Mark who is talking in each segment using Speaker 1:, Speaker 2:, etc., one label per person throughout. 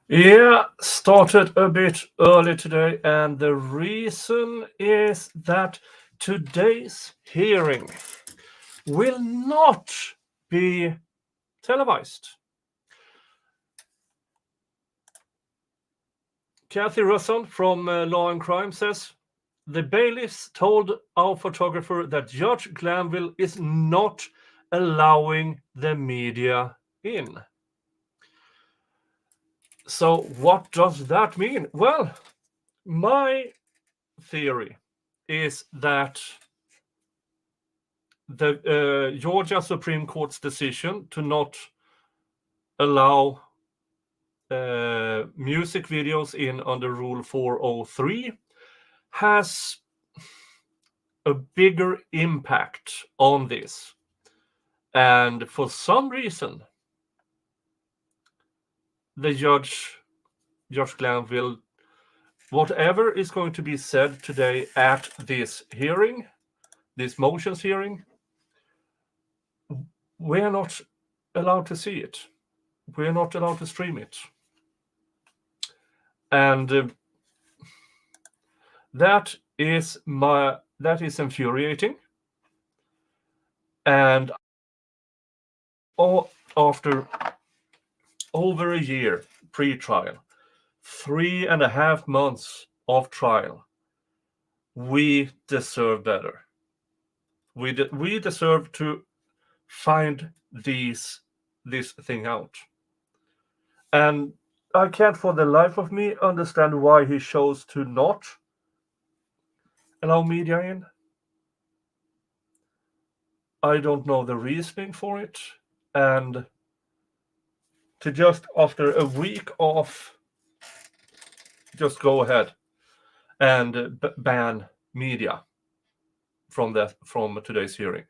Speaker 1: Yeah, started a bit early today, and the reason is that today's hearing will not be televised. Kathy Russon from Law and Crime says the bailiffs told our photographer that Judge Glanville is not allowing the media in. So, what does that mean? Well, my theory is that the Georgia Supreme Court's decision to not allow music videos in under Rule 403 has a bigger impact on this. And for some reason, the Judge Glanville, whatever is going to be said today at this hearing, this motions hearing, we're not allowed to see it. We're not allowed to stream it. And that is infuriating. And after over a year pre-trial, 3.5 months of trial, we deserve better. We deserve to find this thing out. And I can't for the life of me understand why he chose to not allow media in. I don't know the reasoning for it. And to just after a week off, just go ahead and ban media from today's hearing.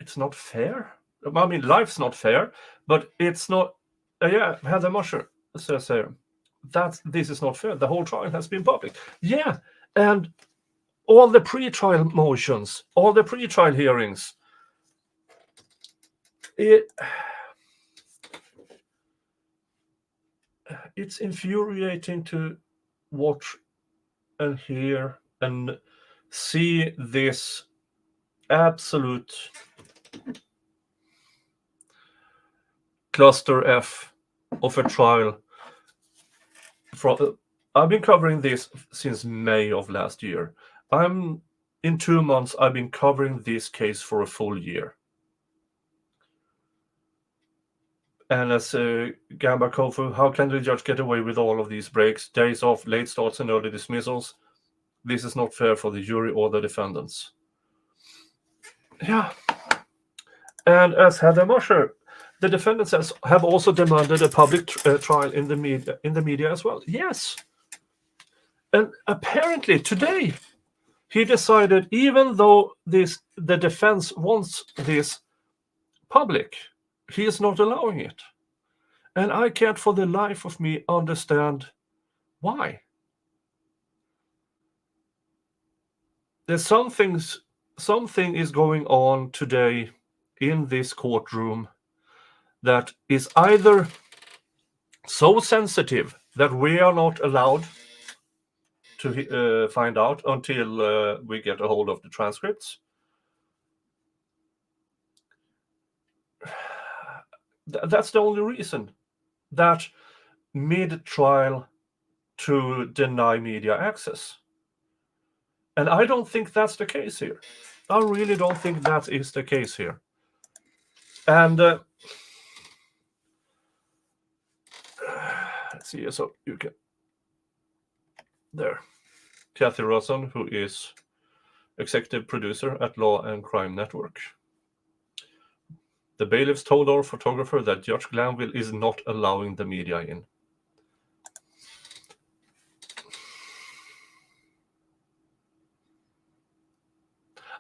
Speaker 1: It's not fair. I mean, life's not fair, but it's not. Heather Mosher says here that this is not fair. The whole trial has been public. Yeah, and all the pre-trial motions, all the pre-trial hearings. It's infuriating to watch and hear and see this absolute cluster F of a trial. I've been covering this since May of last year. In 2 months, I've been covering this case for a full year. And as Gamba Kofu, how can the judge get away with all of these breaks, days off, late starts, and early dismissals? This is not fair for the jury or the defendants. Yeah. And as Heather Mosher, the defendants have also demanded a public trial in the media as well. Yes. And apparently today, he decided, even though the defense wants this public, he is not allowing it. And I can't for the life of me understand why. There's something is going on today in this courtroom that is either so sensitive that we are not allowed to find out until we get a hold of the transcripts. That's the only reason that mid-trial to deny media access. And I don't think that's the case here. I really don't think that is the case here. And let's see, so you can there. Kathy Russon, who is executive producer at Law and Crime Network. The bailiffs told our photographer that Judge Glanville is not allowing the media in.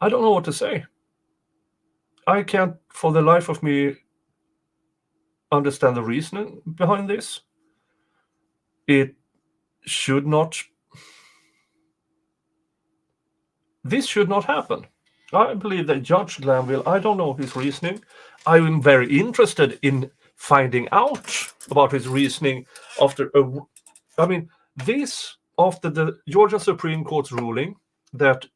Speaker 1: I don't know what to say. I can't, for the life of me, understand the reasoning behind this. This should not happen. I believe that Judge Glanville, I don't know his reasoning. I am very interested in finding out about his reasoning after after the Georgia Supreme Court's ruling that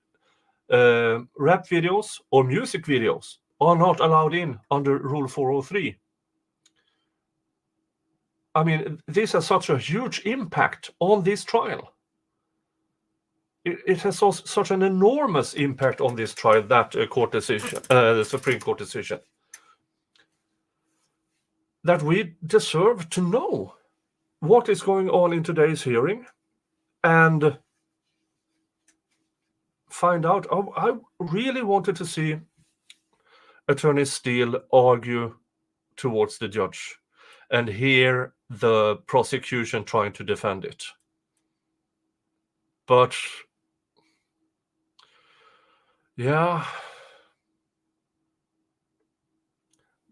Speaker 1: rap videos or music videos are not allowed in under Rule 403. I mean, this has such a huge impact on this trial. It has such an enormous impact on this trial, that court decision, the Supreme Court decision, that we deserve to know what is going on in today's hearing and find out. I really wanted to see Attorney Steele argue towards the judge and hear the prosecution trying to defend it. But yeah,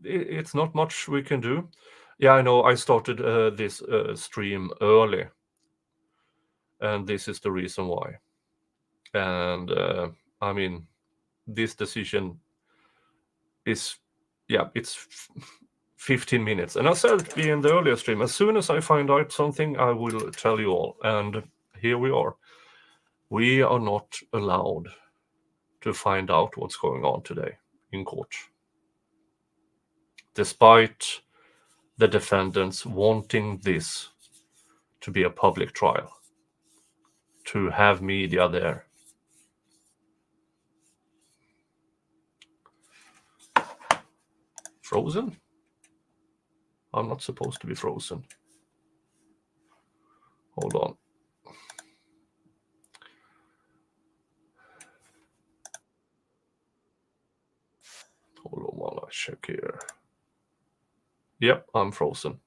Speaker 1: it's not much we can do. Yeah, I know I started this stream early, and this is the reason why. And I mean, this decision is, it's 15 minutes. And I said in the earlier stream, as soon as I find out something, I will tell you all. And here we are. We are not allowed to find out what's going on today in court, despite the defendants wanting this to be a public trial, to have media there. Frozen? I'm not supposed to be frozen. Hold on. Hold on while I check here. Yep, I'm frozen.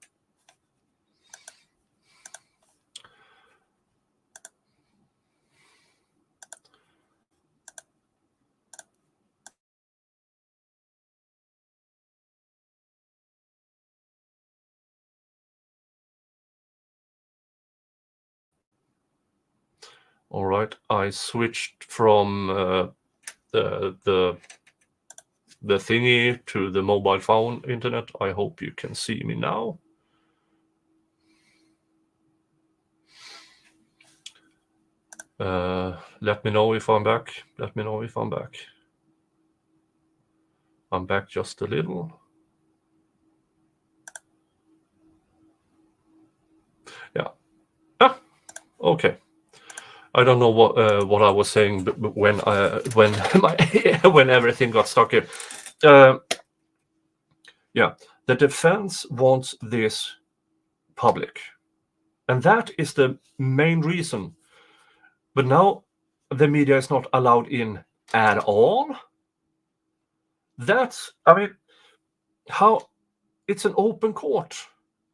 Speaker 1: All right, I switched from the thingy to the mobile phone internet. I hope you can see me now. Let me know if I'm back. Let me know if I'm back. I'm back just a little. Yeah. Okay. I don't know what I was saying when when everything got stuck here. Yeah, the defense wants this public, and that is the main reason. But now the media is not allowed in at all. That's, I mean, how it's an open court.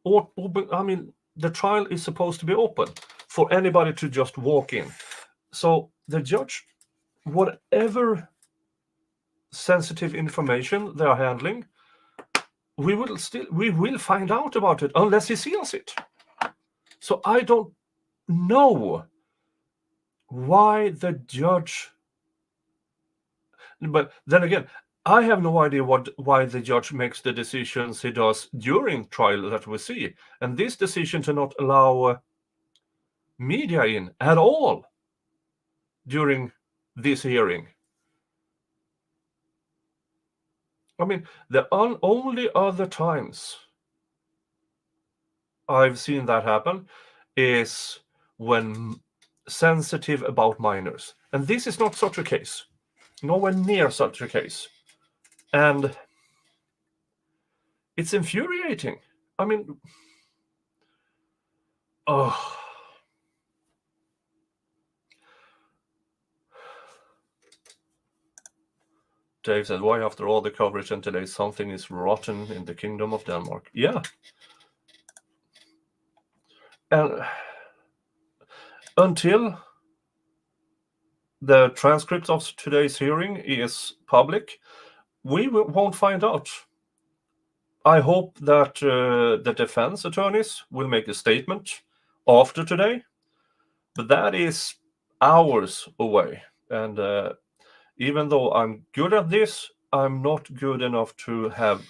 Speaker 1: Or open, I mean, the trial is supposed to be open for anybody to just walk in. So the judge, whatever sensitive information they are handling, we will find out about it unless he seals it. So I don't know why the judge, but then again, I have no idea why the judge makes the decisions he does during trial that we see. And this decision to not allow media in at all during this hearing. I mean, the only other times I've seen that happen is when sensitive about minors. And this is not such a case. Nowhere near such a case. And it's infuriating. I mean, oh. Dave said, why after all the coverage and today something is rotten in the Kingdom of Denmark? Yeah. And until the transcript of today's hearing is public, we won't find out. I hope that the defense attorneys will make a statement after today, but that is hours away. And Even though I'm good at this, I'm not good enough to have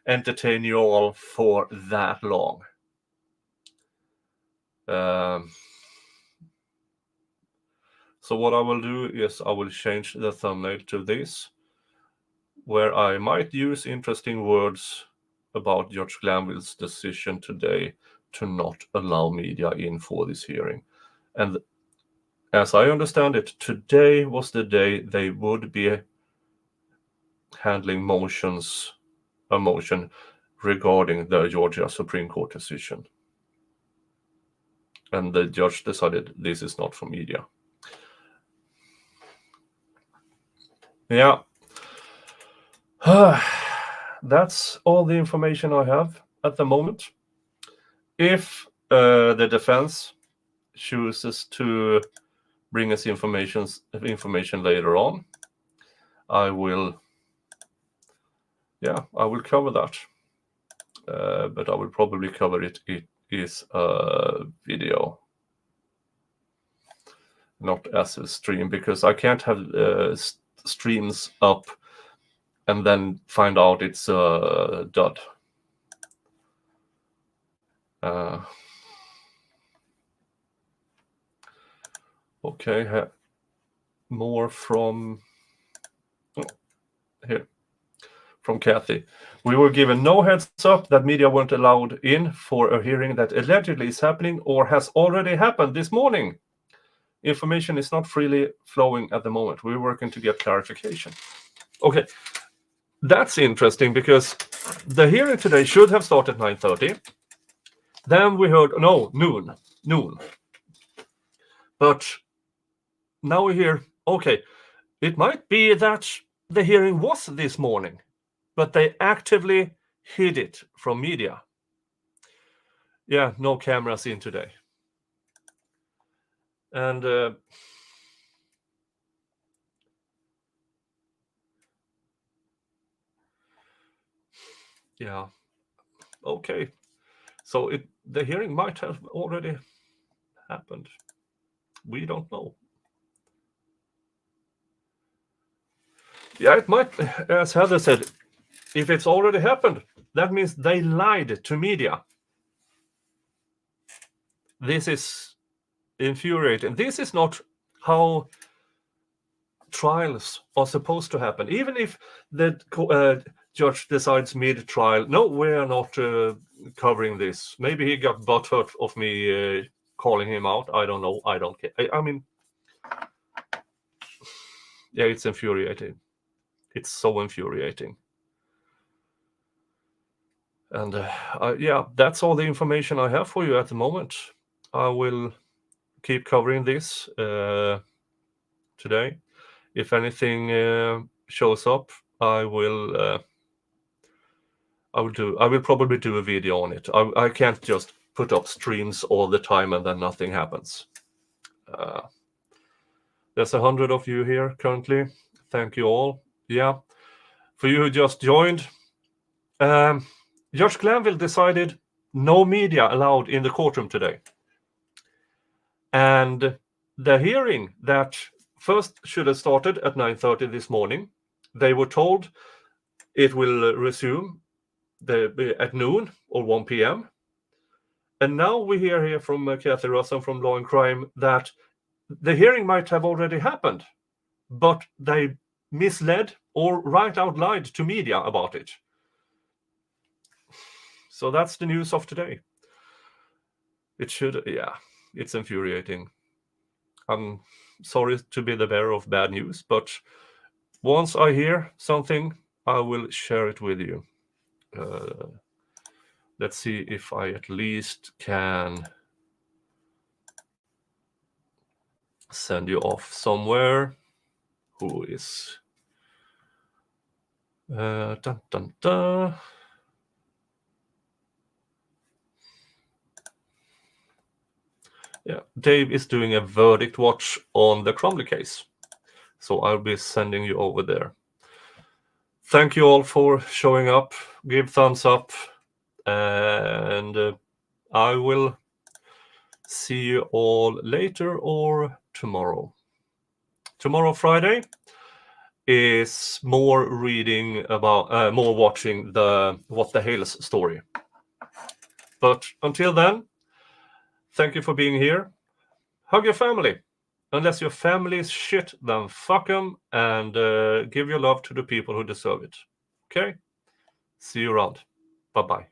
Speaker 1: entertain you all for that long. So what I will do is I will change the thumbnail to this, where I might use interesting words about Judge Glanville's decision today to not allow media in for this hearing. And as I understand it, today was the day they would be handling a motion regarding the Georgia Supreme Court decision. And the judge decided this is not for media. Yeah. That's all the information I have at the moment. If the defense chooses to bring us information later on, I will cover that. But I will probably cover it is a video, not as a stream, because I can't have streams up and then find out it's a dud. Okay, more from here. From Kathy. We were given no heads up that media weren't allowed in for a hearing that allegedly is happening or has already happened this morning. Information is not freely flowing at the moment. We're working to get clarification. Okay, that's interesting because the hearing today should have started 9:30. Then we heard, noon. But now we hear, okay, it might be that the hearing was this morning, but they actively hid it from media. Yeah, no cameras in today. And yeah, okay. So the hearing might have already happened. We don't know. Yeah, it might, as Heather said, if it's already happened, that means they lied to media. This is infuriating. This is not how trials are supposed to happen. Even if the judge decides mid-trial, no, we're not covering this. Maybe he got butthurt of me calling him out. I don't know. I don't care. I mean, yeah, it's infuriating. It's so infuriating. And yeah, that's all the information I have for you at the moment. I will keep covering this today. If anything shows up, I will probably do a video on it. I can't just put up streams all the time and then nothing happens. There's 100 of you here currently. Thank you all. Yeah, for you who just joined, Judge Glanville decided no media allowed in the courtroom today. And the hearing that first should have started at 9:30 this morning, they were told it will resume at noon or 1 p.m. And now we hear here from Kathy Russell from Law and Crime that the hearing might have already happened, but they misled or right out lied to media about it. So that's the news of today. It's infuriating. I'm sorry to be the bearer of bad news, but once I hear something, I will share it with you. Let's see if I at least can send you off somewhere. Who is... dun, dun, dun. Yeah, Dave is doing a verdict watch on the Crumley case. So I'll be sending you over there. Thank you all for showing up. Give thumbs up. And I will see you all later or tomorrow. Tomorrow, Friday, is more reading about, more watching the What the Hales story. But until then, thank you for being here. Hug your family. Unless your family is shit, then fuck them and give your love to the people who deserve it. Okay? See you around. Bye-bye.